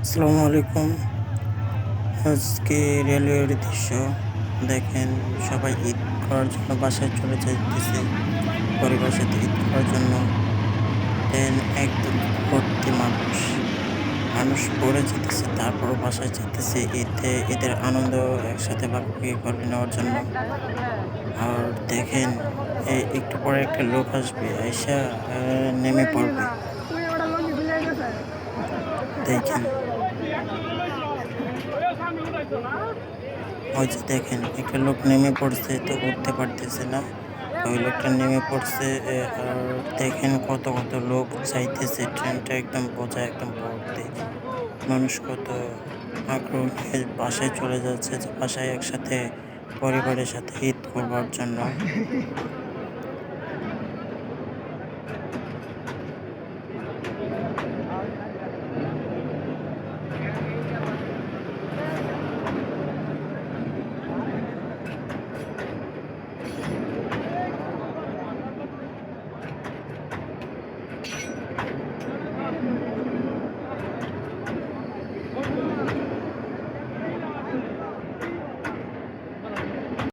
আসসালামু আলাইকুম। আজকে রেলওয়ের দৃশ্য দেখেন, সবাই ঈদ করার জন্য বাসায় চলে যাইতেছে। পরিবারের সাথে ঈদ করার জন্য দেন একদম ভর্তি মানুষ। মানুষ পড়ে যেতেছে, তারপরও বাসায় যেতেছে ঈদের আনন্দ একসাথে ভাগাভাগি করে নেওয়ার জন্য। আর দেখেন, একটু পরে একটা লোক আসবে, আইসা নেমে পড়বে। দেখেন, ওই যে দেখেন একটা লোক নেমে পড়ছে, তো উঠতে পারতেছে না। তো ওই লোকটা নেমে পড়ছে। আর দেখেন কত কত লোক যাইতেছে, ট্রেনটা একদম বোঝা একদম ভর্তি। মানুষ কত আগ্রহ নিয়ে বাসায় চলে যাচ্ছে, যে বাসায় একসাথে পরিবারের সাথে ঈদ করবার জন্য।